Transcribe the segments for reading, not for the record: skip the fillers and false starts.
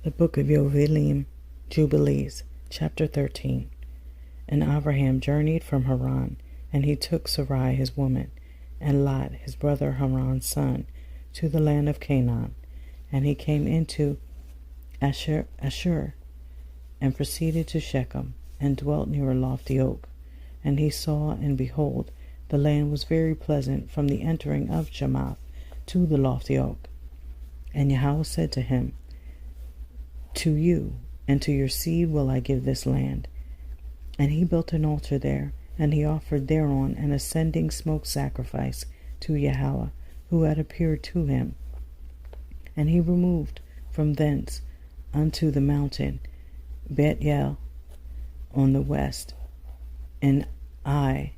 The book of Yoveliym, Jubilees, chapter 13. And Abraham journeyed from Haran, and he took Sarai his woman, and Lot his brother Haran's son, to the land of Canaan. And he came into Ashur, and proceeded to Shechem, and dwelt near a lofty oak. And he saw, and behold, the land was very pleasant from the entering of Chamath to the lofty oak. And Yahweh said to him, To you and to your seed will I give this land. And he built an altar there, and he offered thereon an ascending smoke sacrifice to Yahweh, who had appeared to him. And he removed from thence unto the mountain Bethel on the west, and Ai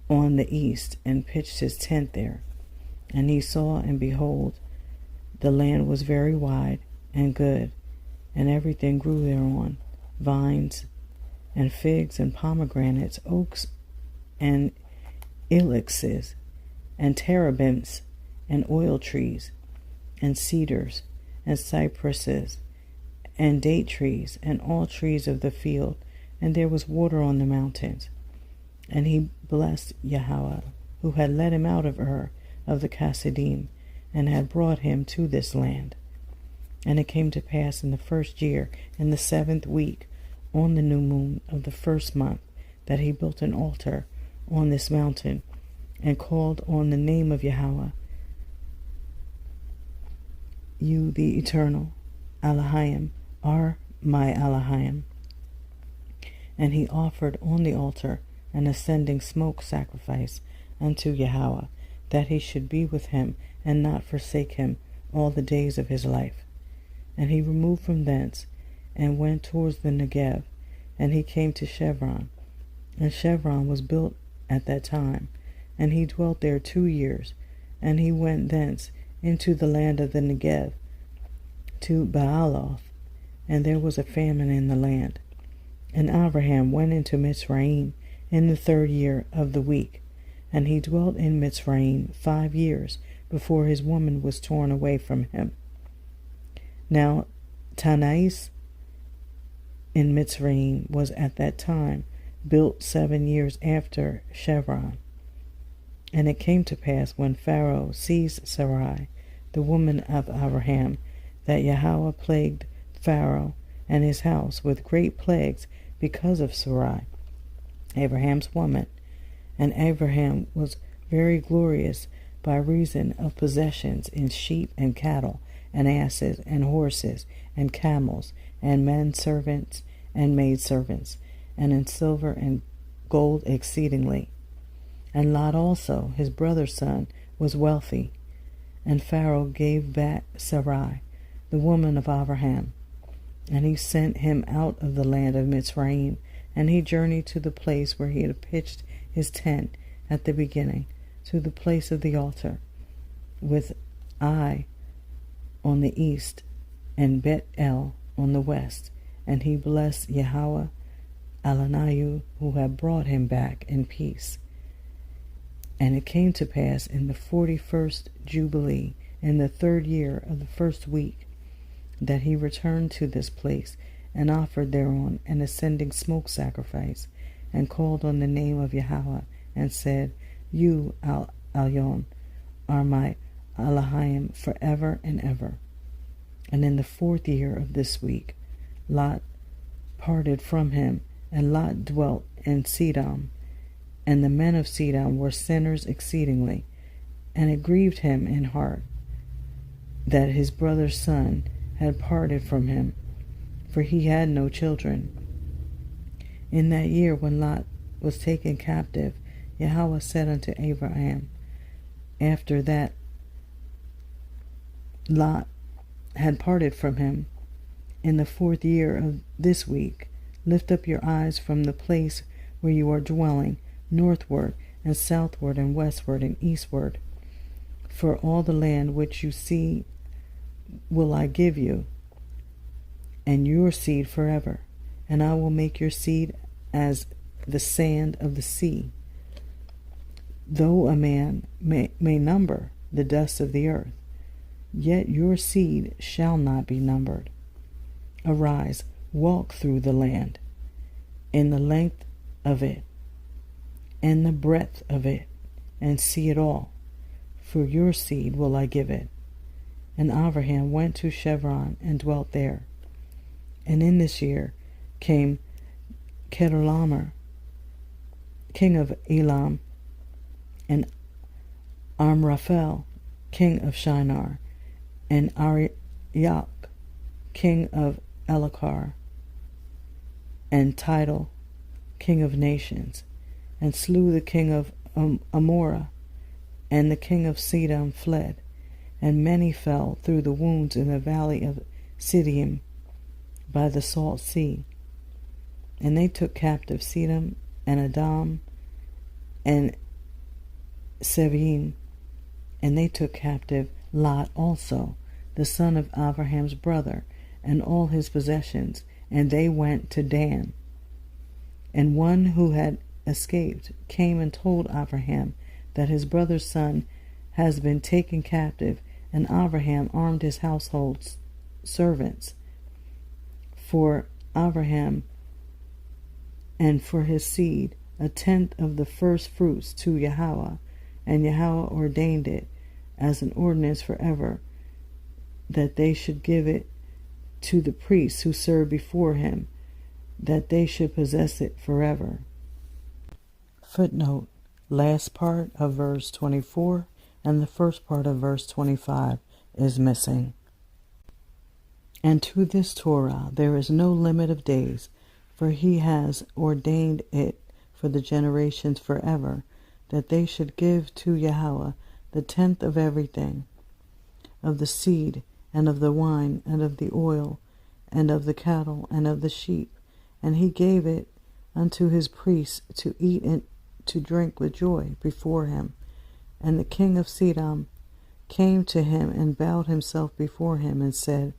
on the east, and pitched his tent there. And he saw, and behold, the land was very wide and good, and everything grew thereon, vines and figs and pomegranates, oaks and ilexes, and terebinths, and oil trees, and cedars, and cypresses, and date trees, and all trees of the field, and there was water on the mountains. And he blessed Yahweh, who had led him out of Ur of the Chassidim, and had brought him to this land. And it came to pass in the first year, in the 7th week, on the new moon of the 1st month, that he built an altar on this mountain, and called on the name of Yahweh, You the eternal, Elohim, are my Elohim. And he offered on the altar an ascending smoke sacrifice unto Yahweh, that he should be with him, and not forsake him all the days of his life. And he removed from thence, and went towards the Negev, and he came to Chevron. And Chevron was built at that time, and he dwelt there 2 years. And he went thence into the land of the Negev, to Baaloth, and there was a famine in the land. And Abraham went into Mitzrayim in the 3rd year of the week, and he dwelt in Mitzrayim 5 years, before his woman was torn away from him. Now Tanais in Mitzrayim was at that time built 7 years after Chevron. And it came to pass, when Pharaoh seized Sarai, the woman of Abraham, that Yahweh plagued Pharaoh and his house with great plagues because of Sarai, Abraham's woman. And Abraham was very glorious by reason of possessions in sheep and cattle, and asses and horses and camels, and men servants and maid servants, and in silver and gold exceedingly. And Lot also, his brother's son, was wealthy. And Pharaoh gave back Sarai, the woman of Abraham, and he sent him out of the land of Mitzrayim, and he journeyed to the place where he had pitched his tent at the beginning, to the place of the altar, with Ai on the east, and Bethel on the west. And he blessed Yahweh Elanayu, who had brought him back in peace. And it came to pass in the 41st Jubilee, in the 3rd year of the 1st week, that he returned to this place, and offered thereon an ascending smoke sacrifice, and called on the name of Yahweh, and said, You, Elyon, are my Elohim forever and ever. And in the 4th year of this week, Lot parted from him, and Lot dwelt in Sidon. And the men of Sidon were sinners exceedingly, and it grieved him in heart that his brother's son had parted from him, for he had no children. In that year when Lot was taken captive, Yahweh said unto Abraham, after that Lot had parted from him, in the 4th year of this week, lift up your eyes from the place where you are dwelling, northward and southward and westward and eastward. For all the land which you see will I give you, and your seed forever. And I will make your seed as the sand of the sea, though a man may number the dust of the earth. yet your seed shall not be numbered. Arise, walk through the land, in the length of it, and the breadth of it, and see it all. For your seed will I give it. And Abraham went to Chevron and dwelt there. And in this year came Chedorlaomer, king of Elam, and Amraphel, king of Shinar, and Arioch, king of Elakar, and Tidal, king of nations, and slew the king of Amorah, and the king of Sidon fled, and many fell through the wounds in the valley of Siddim by the salt sea. And they took captive Siddim and Adam and Sevim, and they took captive Lot also, the son of Abraham's brother, and all his possessions, and they went to Dan. And one who had escaped came and told Abraham that his brother's son has been taken captive, and Abraham armed his household servants for Abraham and for his seed, 1/10 of the first fruits to Yahweh, and Yahweh ordained it as an ordinance forever, that they should give it to the priests who serve before him, that they should possess it forever. Footnote: last part of verse 24 and the first part of verse 25 is missing. And to this Torah there is no limit of days, for he has ordained it for the generations forever, that they should give to Yahweh 1/10 of everything, of the seed, and of the wine, and of the oil, and of the cattle, and of the sheep. And he gave it unto his priests to eat and to drink with joy before him. And the king of Siddim came to him and bowed himself before him and said,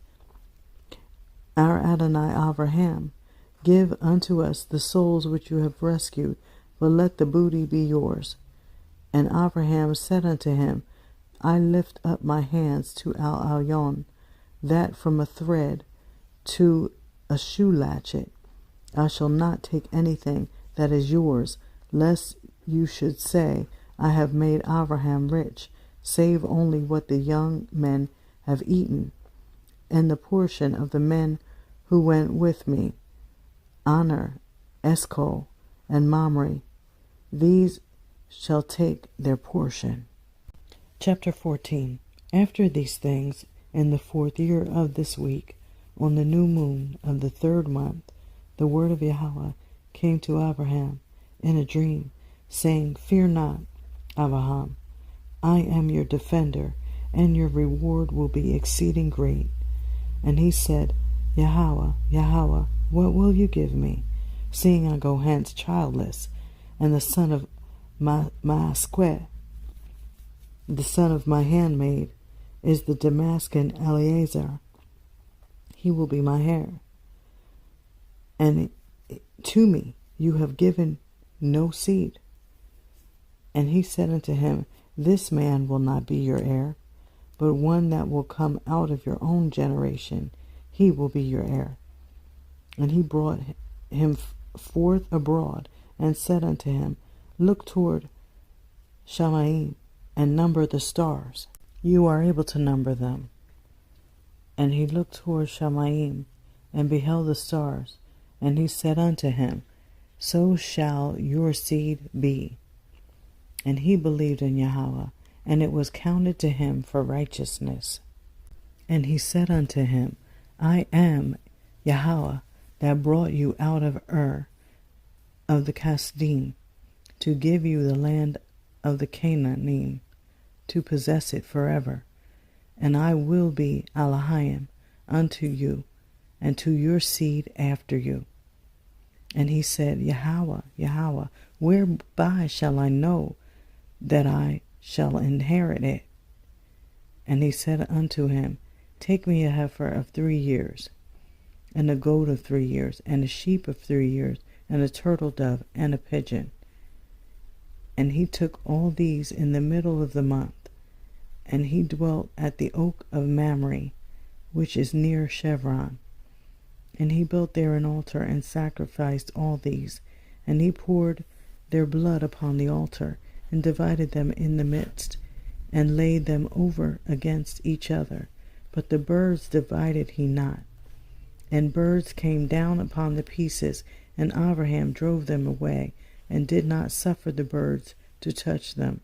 Our Adonai Abraham, give unto us the souls which you have rescued, but let the booty be yours. And Abraham said unto him, I lift up my hands to Al Elyon, that from a thread to a shoe latchet I shall not take anything that is yours, lest you should say, I have made Abraham rich, save only what the young men have eaten, and the portion of the men who went with me, Aner, Eshcol, and Mamre. These shall take their portion. Chapter 14. After these things, in the 4th year of this week, on the new moon of the 3rd month, the word of Yahweh came to Abraham in a dream, saying, Fear not, Abraham, I am your defender, and your reward will be exceeding great. And he said, Yahweh, Yahweh, what will you give me, seeing I go hence childless, and the son of Maasqueh, the son of my handmaid, is the Damascus Eliezer. He will be my heir. And to me you have given no seed. And he said unto him, This man will not be your heir, but one that will come out of your own generation, he will be your heir. And he brought him forth abroad, and said unto him, Look toward Shamayim, and number the stars. You are able to number them. And he looked toward Shamayim, and beheld the stars. And he said unto him, So shall your seed be. And he believed in Yahweh, and it was counted to him for righteousness. And he said unto him, I am Yahweh, that brought you out of Ur of the Kasdim, to give you the land of the Canaanim, to possess it forever. And I will be Elohim unto you, and to your seed after you. And he said, Yahweh, Yahweh, whereby shall I know that I shall inherit it? And he said unto him, Take me a heifer of 3 years, and a goat of 3 years, and a sheep of 3 years, and a turtle dove, and a pigeon. And he took all these in the middle of the month, and he dwelt at the oak of Mamre, which is near Chevron. And he built there an altar and sacrificed all these, and he poured their blood upon the altar, and divided them in the midst, and laid them over against each other. But the birds divided he not. And birds came down upon the pieces, and Abraham drove them away, and did not suffer the birds to touch them.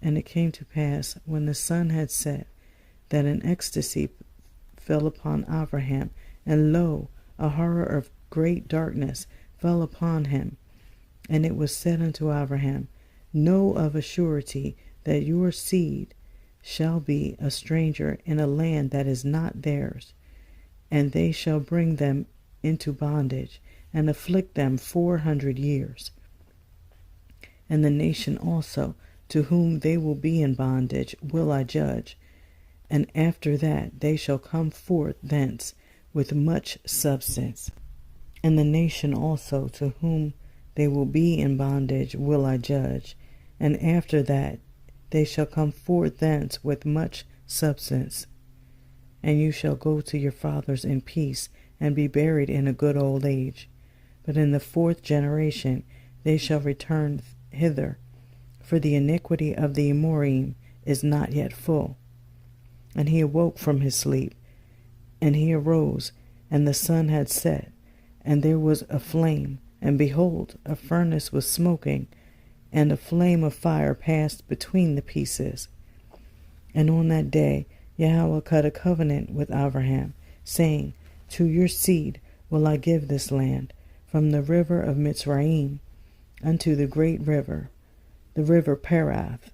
And it came to pass, when the sun had set, that an ecstasy fell upon Abraham, and lo, a horror of great darkness fell upon him. And it was said unto Abraham, Know of a surety that your seed shall be a stranger in a land that is not theirs, and they shall bring them into bondage, and afflict them 400 years. And the nation also, to whom they will be in bondage, will I judge, and after that they shall come forth thence with much substance. And the nation also, to whom they will be in bondage, will I judge, and after that they shall come forth thence with much substance. And you shall go to your fathers in peace, and be buried in a good old age. But in the 4th generation they shall return hither, for the iniquity of the Amorim is not yet full. And he awoke from his sleep, and he arose, and the sun had set, and there was a flame, and behold, a furnace was smoking, and a flame of fire passed between the pieces. And on that day Yahweh cut a covenant with Abraham, saying, To your seed will I give this land, from the river of Mitzrayim unto the great river, the river Perath,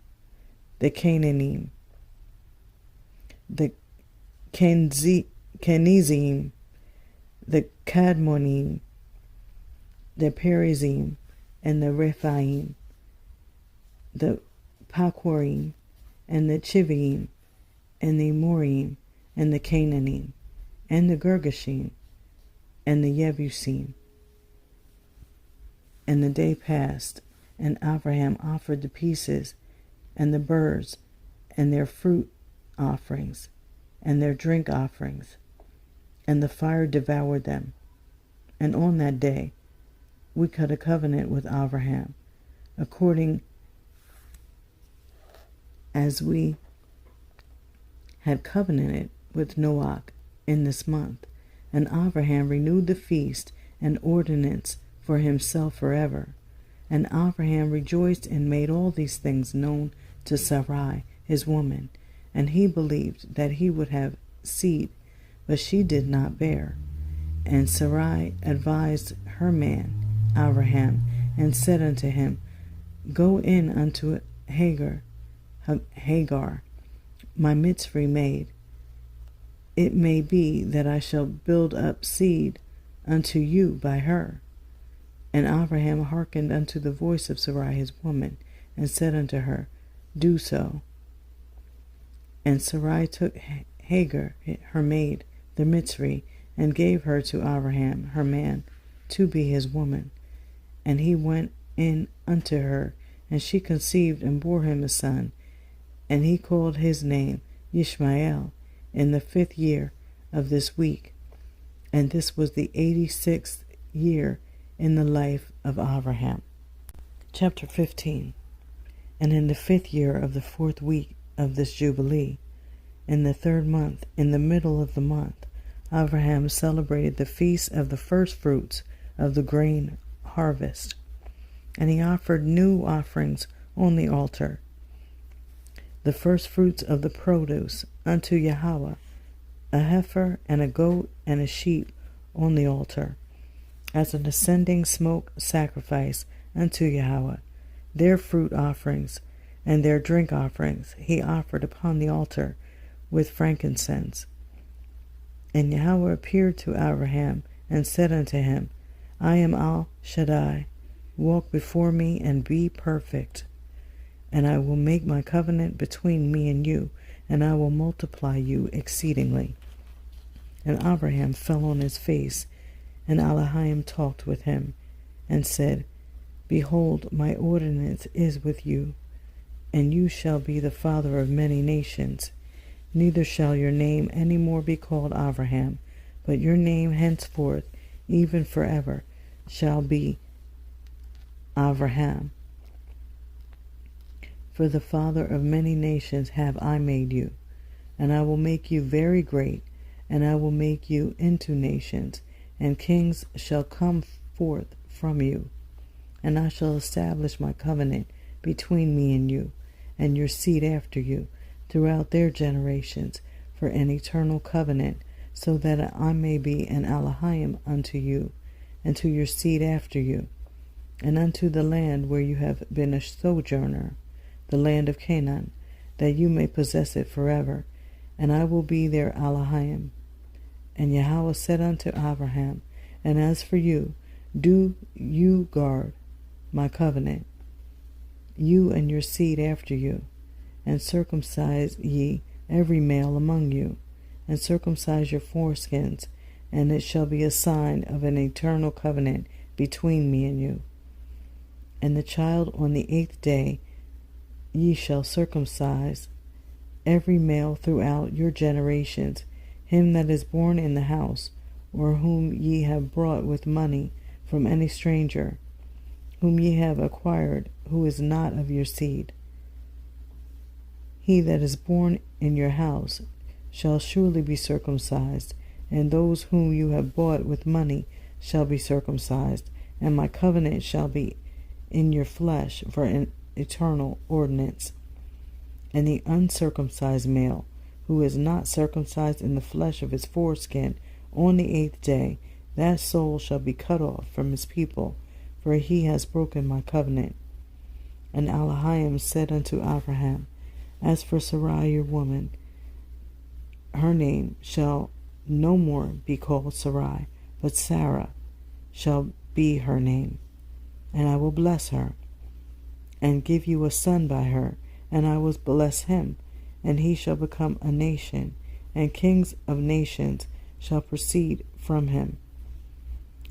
the Canaanim, the Kenizim, the Kadmonim, the Perizim, and the Rephaim, the Pakwarim, and the Chivaim, and the Amorim, and the Canaanim, and the Girgashim, and the Yebusim. And the day passed, and Abraham offered the pieces, and the birds, and their fruit offerings, and their drink offerings, and the fire devoured them. And on that day we cut a covenant with Abraham, according as we had covenanted with Noach in this month. And Abraham renewed the feast and ordinance for himself forever. And Abraham rejoiced and made all these things known to Sarai, his woman. And he believed that he would have seed, but she did not bear. And Sarai advised her man, Abraham, and said unto him, Go in unto Hagar, my Mitzri maid. It may be that I shall build up seed unto you by her. And Abraham hearkened unto the voice of Sarai his woman, and said unto her, Do so. And Sarai took Hagar, her maid, the Mitzri, and gave her to Abraham, her man, to be his woman. And he went in unto her, and she conceived and bore him a son. And he called his name Ishmael, in the 5th year of this week. And this was the 86th year in the life of Abraham. Chapter 15. And in the 5th year of the 4th week of this Jubilee, in the 3rd month, in the middle of the month, Abraham celebrated the feast of the first fruits of the grain harvest. And he offered new offerings on the altar, the first fruits of the produce unto Yahweh, a heifer and a goat and a sheep on the altar, as an ascending smoke sacrifice unto Yahweh. Their fruit offerings and their drink offerings he offered upon the altar with frankincense. And Yahweh appeared to Abraham and said unto him, I am Al Shaddai, walk before me and be perfect. And I will make my covenant between me and you, and I will multiply you exceedingly. And Abraham fell on his face, and Elohim talked with him, and said, Behold, my ordinance is with you, and you shall be the father of many nations. Neither shall your name any more be called Abraham, but your name henceforth, even forever, shall be Abraham. For the father of many nations have I made you, and I will make you very great, and I will make you into nations, and kings shall come forth from you. And I shall establish my covenant between me and your seed after you, throughout their generations, for an eternal covenant, so that I may be an Elohim unto you, and to your seed after you, and unto the land where you have been a sojourner, the land of Canaan, that you may possess it forever, and I will be their Elohim. And Yahweh said unto Abraham, And as for you, do you guard my covenant, you and your seed after you, and circumcise ye every male among you, and circumcise your foreskins, and it shall be a sign of an eternal covenant between me and you. And the child on the 8th day ye shall circumcise every male throughout your generations, him that is born in the house, or whom ye have brought with money from any stranger, whom ye have acquired, who is not of your seed. He that is born in your house shall surely be circumcised, and those whom you have bought with money shall be circumcised, and my covenant shall be in your flesh for an eternal ordinance. And the uncircumcised male, who is not circumcised in the flesh of his foreskin, on the 8th day, that soul shall be cut off from his people, for he has broken my covenant. And Elohim said unto Abraham, As for Sarai your woman, her name shall no more be called Sarai, but Sarah shall be her name. And I will bless her, and give you a son by her, and I will bless him, and he shall become a nation, and kings of nations shall proceed from him.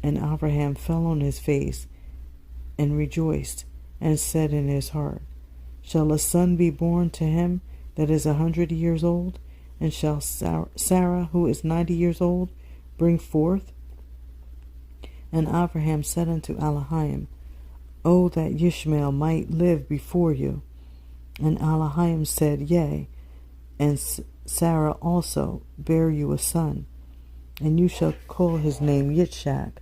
And Abraham fell on his face, and rejoiced, and said in his heart, Shall a son be born to him that is 100 years old? And shall Sarah, who is 90 years old, bring forth? And Abraham said unto Elohim, O that Ishmael might live before you. And Elohim said, Yea, and Sarah also bear you a son, and you shall call his name Yitzchak,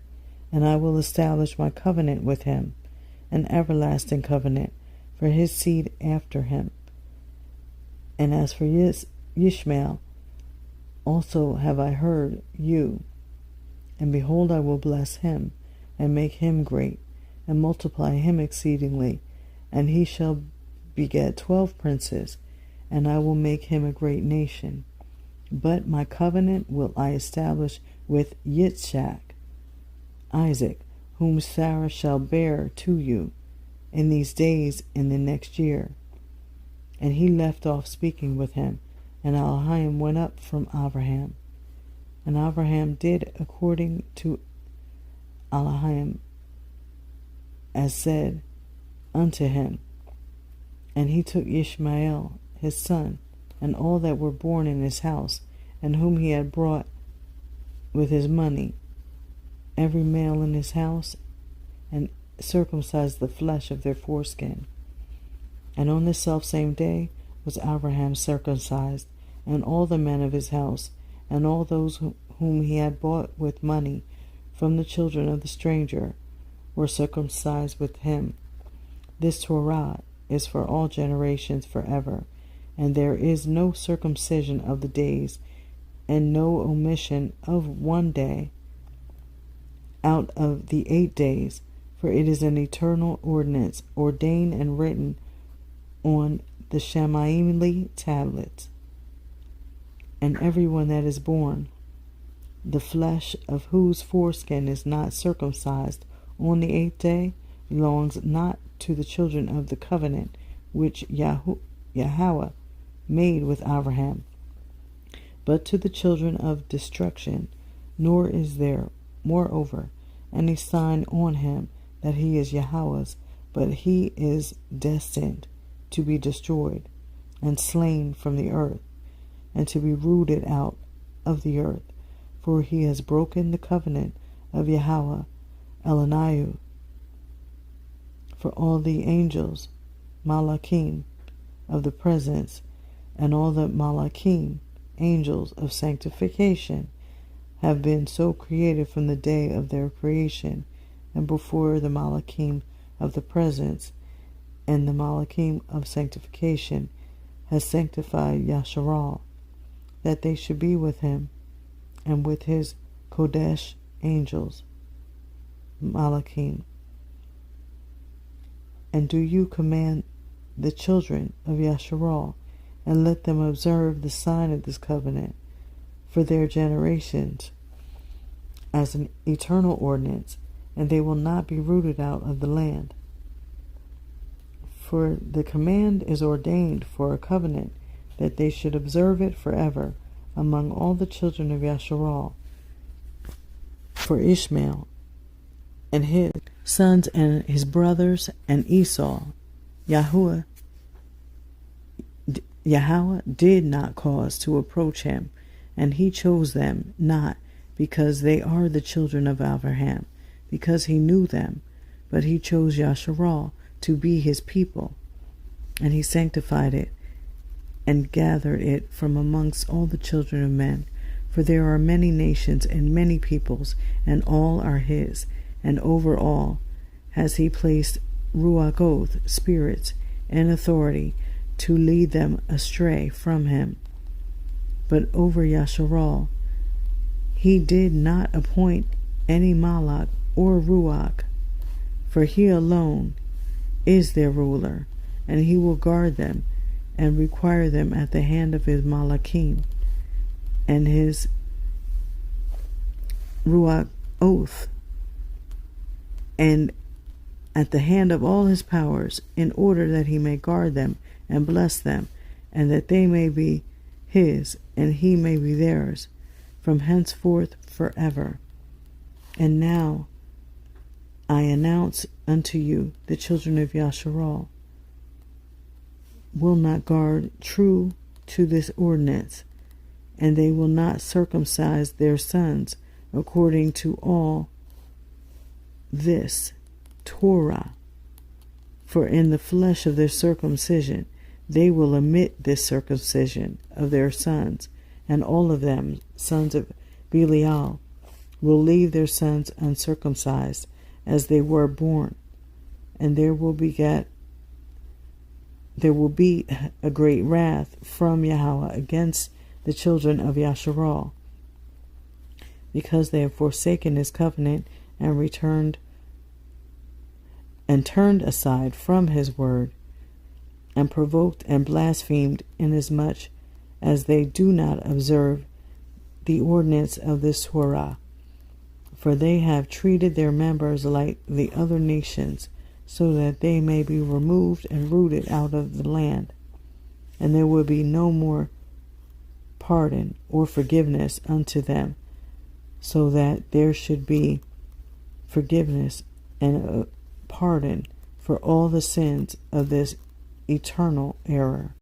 and I will establish my covenant with him, an everlasting covenant for his seed after him. And as for Ishmael, also have I heard you, and behold, I will bless him, and make him great, and multiply him exceedingly, and he shall beget 12 princes, and I will make him a great nation. But my covenant will I establish with Yitzchak, Isaac, whom Sarah shall bear to you in these days in the next year. And he left off speaking with him, and Elohim went up from Abraham. And Abraham did according to Elohim as said unto him. And he took Ishmael his son, and all that were born in his house, and whom he had brought with his money, every male in his house, and circumcised the flesh of their foreskin. And on this selfsame day was Abraham circumcised, and all the men of his house, and all those whom he had bought with money from the children of the stranger, were circumcised with him. This Torah is for all generations forever, and there is no circumcision of the days, and no omission of one day out of the 8 days, for it is an eternal ordinance, ordained and written on the Shemaimli tablets. And everyone that is born, the flesh of whose foreskin is not circumcised on the 8th day, belongs not to the children of the covenant which Yahweh made with Abraham, but to the children of destruction, nor is there, moreover, any sign on him that he is Yahweh's, but he is destined to be destroyed and slain from the earth, and to be rooted out of the earth, for he has broken the covenant of Yahweh Elaniah. For all the angels, Malachim, of the presence, and all the Malachim, angels of sanctification, have been so created from the day of their creation, and before the Malachim of the presence and the Malachim of sanctification has sanctified Yashar'al, that they should be with him, and with his Kodesh angels, Malachim. And do you command the children of Yashar'al, and let them observe the sign of this covenant for their generations as an eternal ordinance, and they will not be rooted out of the land. For the command is ordained for a covenant, that they should observe it forever among all the children of Yashar'al. For Ishmael and his sons and his brothers and Esau, Yahweh did not cause to approach him, and he chose them not, because they are the children of Abraham, because he knew them, but he chose Yashar'al to be his people, and he sanctified it and gathered it from amongst all the children of men. For there are many nations and many peoples, and all are his, and over all has he placed Ruach oath, spirits, and authority, to lead them astray from him. But over Yashar'al he did not appoint any Malach or Ruach, for he alone is their ruler, and he will guard them and require them at the hand of his Malachim and his Ruach oath, and at the hand of all his powers, in order that he may guard them and bless them, and that they may be his, and he may be theirs, from henceforth forever. And now I announce unto you, the children of Yashar'al will not guard true to this ordinance, and they will not circumcise their sons according to all this Torah. For in the flesh of their circumcision they will omit this circumcision of their sons, and all of them, sons of Belial, will leave their sons uncircumcised as they were born, and there will be a great wrath from Yahweh against the children of Yashar'al, because they have forsaken his covenant and turned aside from his word, and provoked and blasphemed, inasmuch as they do not observe the ordinance of this Torah. For they have treated their members like the other nations, so that they may be removed and rooted out of the land, and there will be no more pardon or forgiveness unto them, so that there should be forgiveness and pardon for all the sins of this eternal error.